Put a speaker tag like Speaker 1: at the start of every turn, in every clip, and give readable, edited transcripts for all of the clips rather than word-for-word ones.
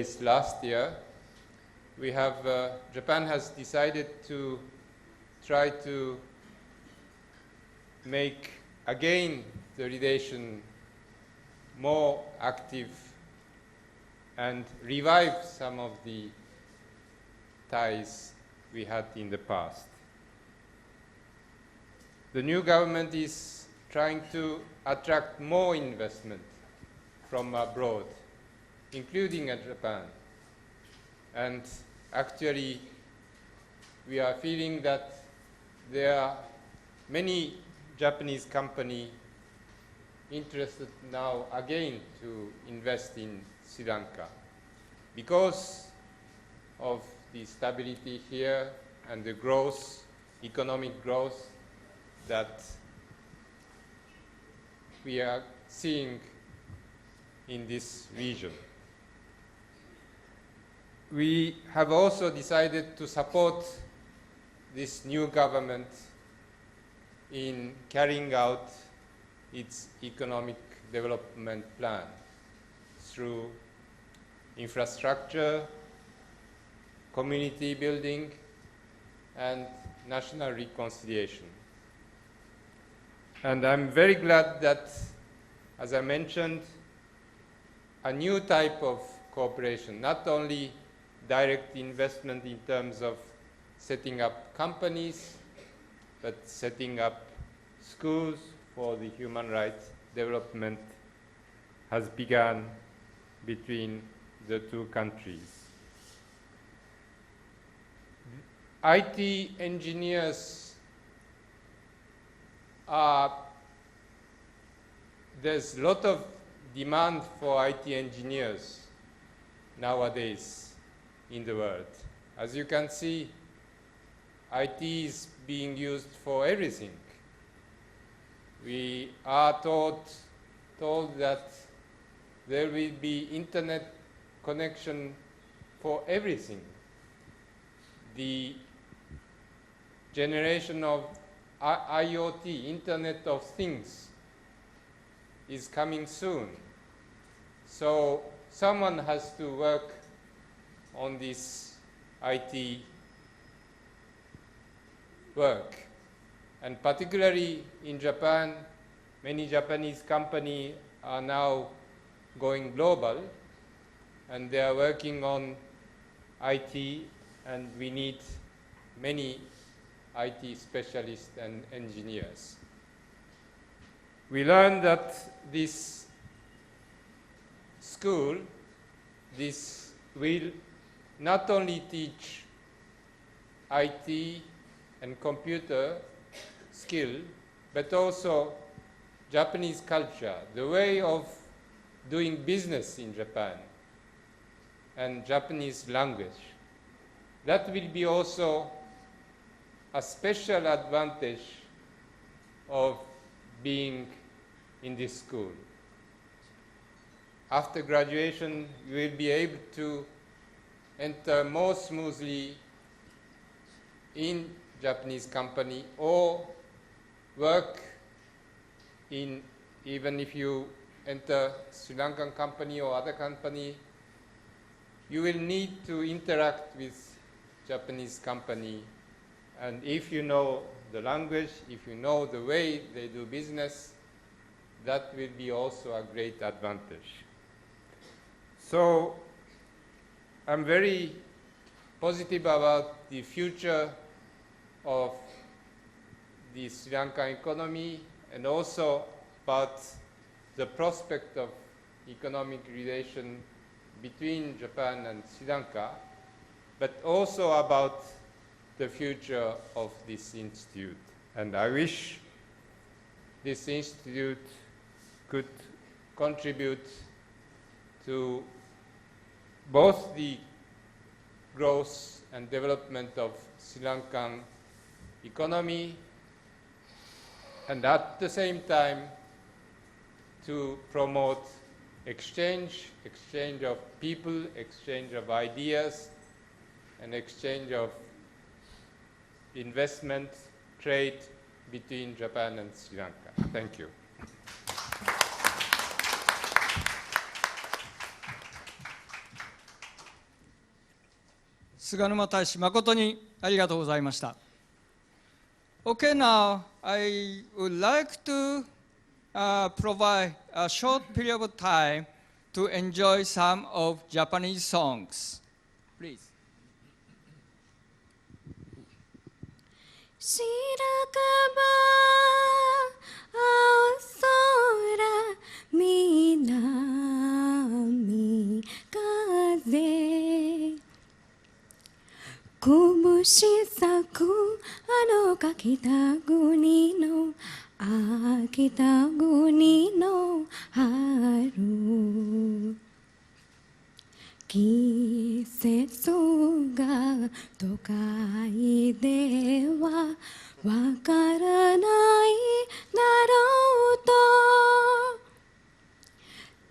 Speaker 1: place last year, we have, Japan has decided to try to make again the relation more active and revive some of the ties we had in the past. The new government is trying to attract more investment from abroad, including Japan. And actually, we are feeling that there are many Japanese companies interested now again to invest in Sri Lanka because of the stability here and the growth, economic growth that we are seeing in this region. We have also decided to support this new government in carrying out its economic development plan through infrastructure, community building, and national reconciliation. And I'm very glad that, as I mentioned, a new type of cooperation, not only direct investment in terms of setting up companies, but setting up schools for the human rights development has begun between the two countries. IT engineers there's a lot of demand for IT engineers nowadays in the world. As you can see, IT is being used for everything. We are told that there will be internet connection for everything. The generation of IoT, Internet of Things, is coming soon. So someone has to work on this IT work. And particularly in Japan, many Japanese companies are now going global, and they are working on IT, and we need many IT specialists and engineers. We learned that this school, this will not only teach IT and computer skill, but also Japanese culture, the way of doing business in Japan, and Japanese language. That will be also a special advantage of being in this school. After graduation, you will be able to enter more smoothly in Japanese company or work in, even if you enter Sri Lankan company or other company, you will need to interact with Japanese company. And if you know the language, if you know the way they do business, that will be also a great advantage. So I'm very positive about the future of the Sri Lankan economy and also about the prospect of economic relation between Japan and Sri Lanka, but also about the future of this institute. And I wish this institute could contribute to both the growth and development of Sri Lankan economy, and at the same time to promote exchange of people, exchange of ideas, and exchange of investment, trade between Japan and Sri Lanka. Thank you.
Speaker 2: 菅沼大使、誠にありがとうございました。Okay, now I would like to provide a short period of time to enjoy some of Japanese songs. Please.
Speaker 3: 白樺青空南風拳咲く北国の北国の春季節が都会ではわからないだろうと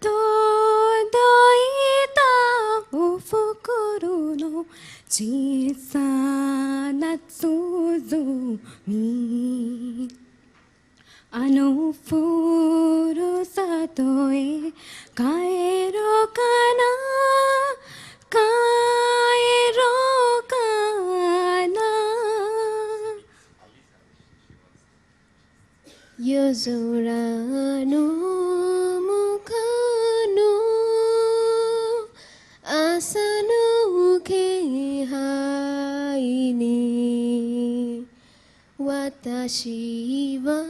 Speaker 3: 届いたお袋の小さな鼓あのふるさとへ帰ろうかな帰ろうかな夜空の向かの朝の気配に私は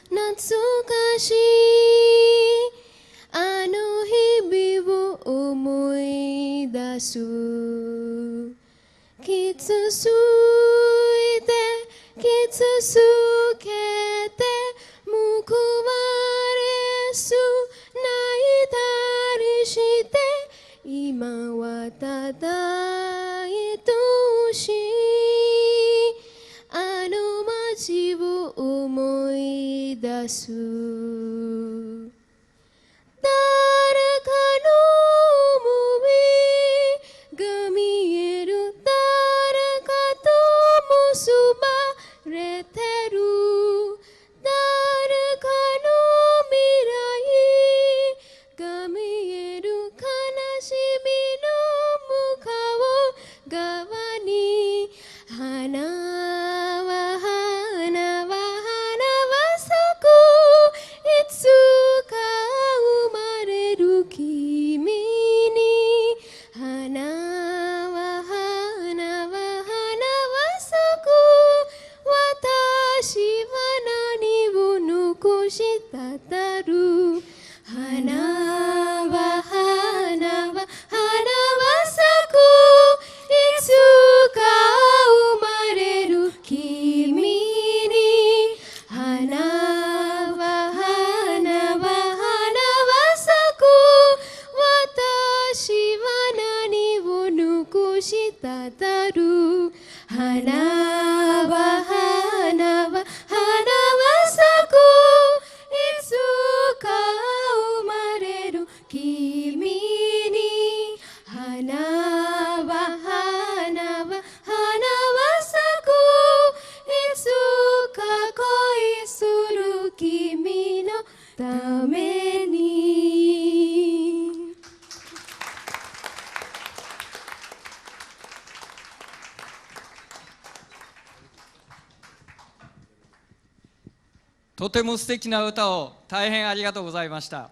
Speaker 3: 懐かしいあの日々を思い出す傷ついて傷つけて報われず泣いたりして今はただ愛しいあの街を思い出す誰かの想いが見える誰かと結ばれてる誰かの未来が見える悲しみの向かう側に花は咲くいつか生まれる君に花は咲く私は何を残しただる花は咲くいつか生まれる君に花は咲く私は何を残しただる花は咲くいつか生まれる君に花は咲くいつか恋する君のために
Speaker 2: とても素敵な歌を大変ありがとうございました。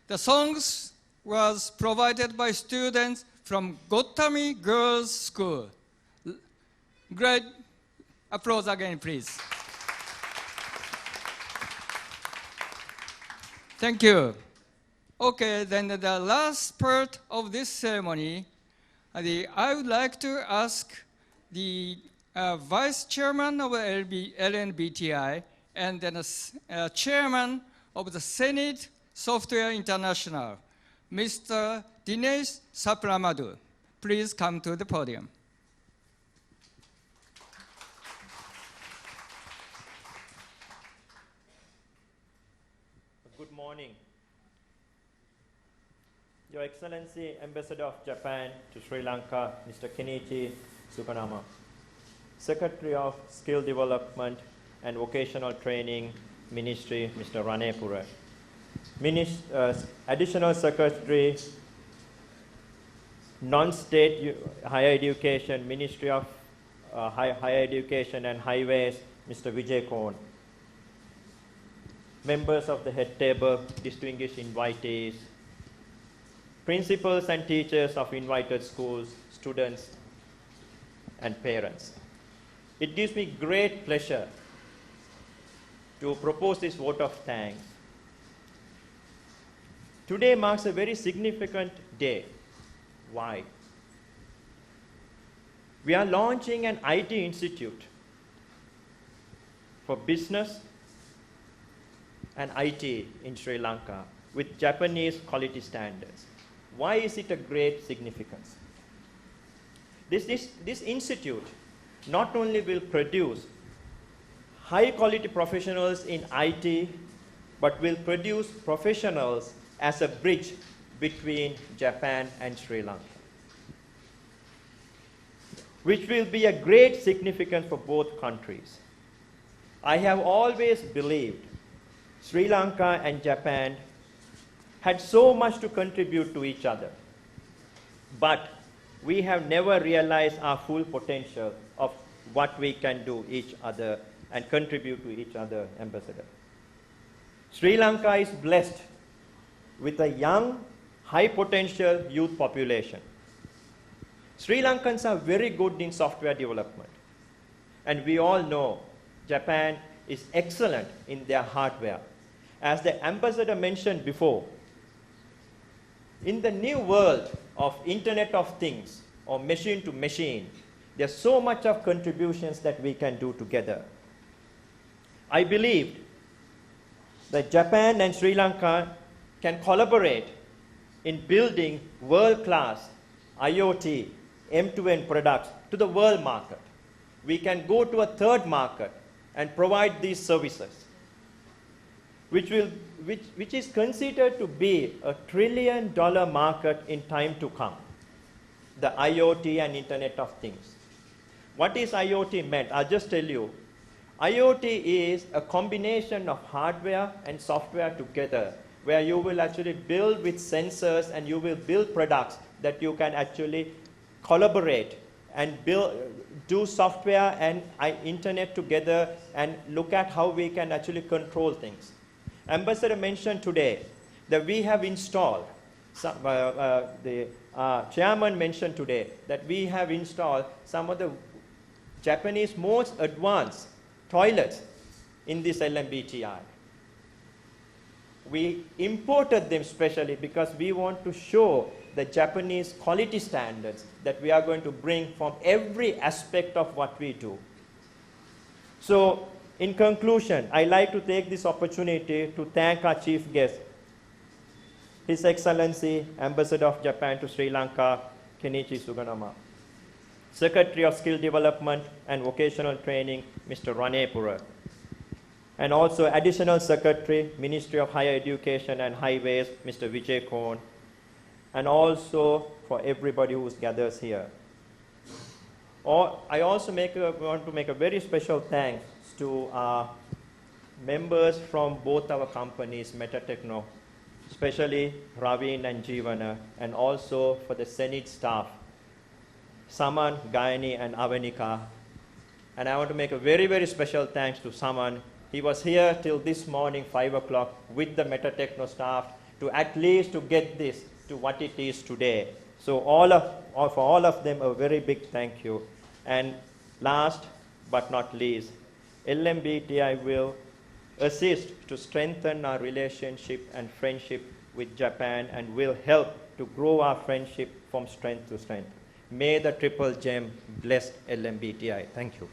Speaker 2: The songs was provided by students from Gotami Girls School. Great applause again, please. Thank you. Okay, then the last part of this ceremony, I would like to ask the Vice Chairman of LNBTI and then Chairman of the hSenid Software International, Mr. Dinesh Sapramadu. Please come to the podium.
Speaker 4: Good morning. Your Excellency, Ambassador of Japan to Sri Lanka, Mr. Kenichi Suganuma, Secretary of Skill Development and Vocational Training Ministry, Mr. Ranepura, Additional Secretary non-state higher education, Ministry of Higher Education and Highways, Mr. Vijay Kohn. Members of the head table, distinguished invitees, principals and teachers of invited schools, students, and parents. It gives me great pleasure to propose this vote of thanks. Today marks a very significant day. Why? We are launching an IT institute for business and IT in Sri Lanka with Japanese quality standards. Why is it a great significance? This institute not only will produce high quality professionals in IT, but will produce professionals as a bridge between Japan and Sri Lanka, which will be a great significance for both countries. I have always believed Sri Lanka and Japan had so much to contribute to each other, but we have never realized our full potential of what we can do each other and contribute to each other, Ambassador. Sri Lanka is blessed with a young, high potential youth population. Sri Lankans are very good in software development. And we all know Japan is excellent in their hardware. As the ambassador mentioned before, in the new world of Internet of Things or machine to machine, there's so much of contributions that we can do together. I believe that Japan and Sri Lanka can collaborate in building world-class IoT M2M products to the world market. We can go to a third market and provide these services, which is considered to be a $1 trillion market in time to come, the IoT and Internet of Things. What is IoT meant? I'll just tell you. IoT is a combination of hardware and software together, where you will actually build with sensors and you will build products that you can actually collaborate and do software and internet together and look at how we can actually control things. Ambassador mentioned today that we have installed, the chairman mentioned today that we have installed some of the Japanese most advanced toilets in this LNBTI. We imported them specially because we want to show the Japanese quality standards that we are going to bring from every aspect of what we do. So, in conclusion, I like to take this opportunity to thank our chief guest, His Excellency Ambassador of Japan to Sri Lanka, Kenichi Suganuma, Secretary of Skill Development and Vocational Training, Mr. Ranepura, and also Additional Secretary, Ministry of Higher Education and Highways, Mr. Vijay Kohn, and also for everybody who gathers here. I also want to make a very special thanks to our members from both our companies, Metatechno, especially Ravin and Jeevana, and also for the hSenid staff, Saman, Gayani, and Avanika. And I want to make a very, very special thanks to Saman. He was here till this morning, 5 o'clock, with the Metatechno staff to at least to get this to what it is today. So for all of them, a very big thank you. And last but not least, LNBTI will assist to strengthen our relationship and friendship with Japan and will help to grow our friendship from strength to strength. May the triple gem bless LNBTI. Thank you.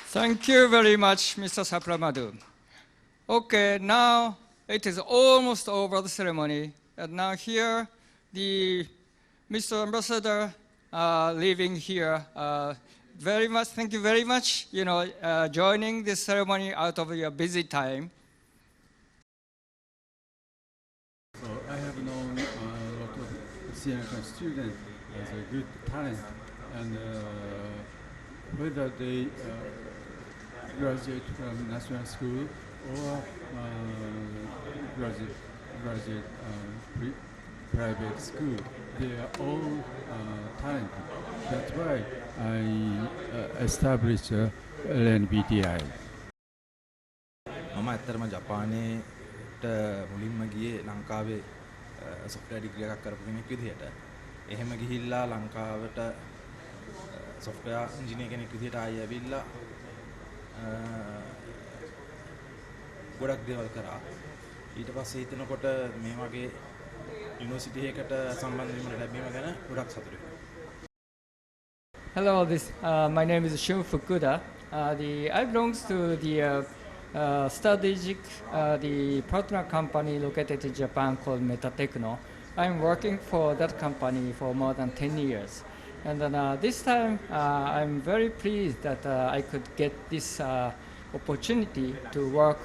Speaker 2: Thank you very much, Mr. Sapramadu. Okay, now it is almost over the ceremony. And now here, the Mr. Ambassador leaving here. Very much, thank you very much, joining this ceremony out of your busy time.
Speaker 5: So I have known a lot of Sri Lankan students as a good talent, and whether they graduate from national school or graduate undergraduate private school. They are all talented. That's why I established LNBTI.
Speaker 6: මම ඇත්තටම ජපානයේට මුලින්ම ගියේ ලංකාවේ software degree එකක් කරපු කෙනෙක් විදිහට. එහෙම ගිහිල්ලා ලංකාවට software engineer කෙනෙක් විදිහට ආයෙ ඇවිල්ලා ගොඩක් දේවල් කරා. ඊට පස්සේ හිතනකොට මේ වගේ යුනිවර්සිටි එකකට සම්බන්ධ වීමට ලැබීම ගැන ගොඩක් සතුටුයි.
Speaker 2: Hello, my name is Shun Fukuda. I belong to the strategic the partner company located in Japan called Metatechno. I'm working for that company for more than 10 years. And then, this time I'm very pleased that I could get this opportunity to work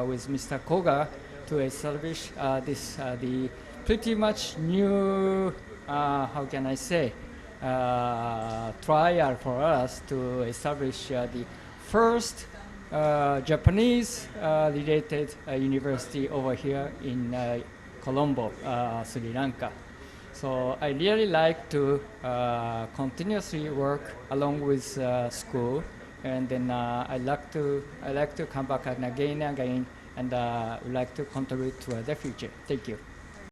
Speaker 2: with Mr. Koga to establish the pretty much new, how can I say, trial for us to establish the first Japanese related university over here in Colombo, Sri Lanka. So I really like to continuously work along with school, and then I like to come back again and would like to contribute to the future. Thank you.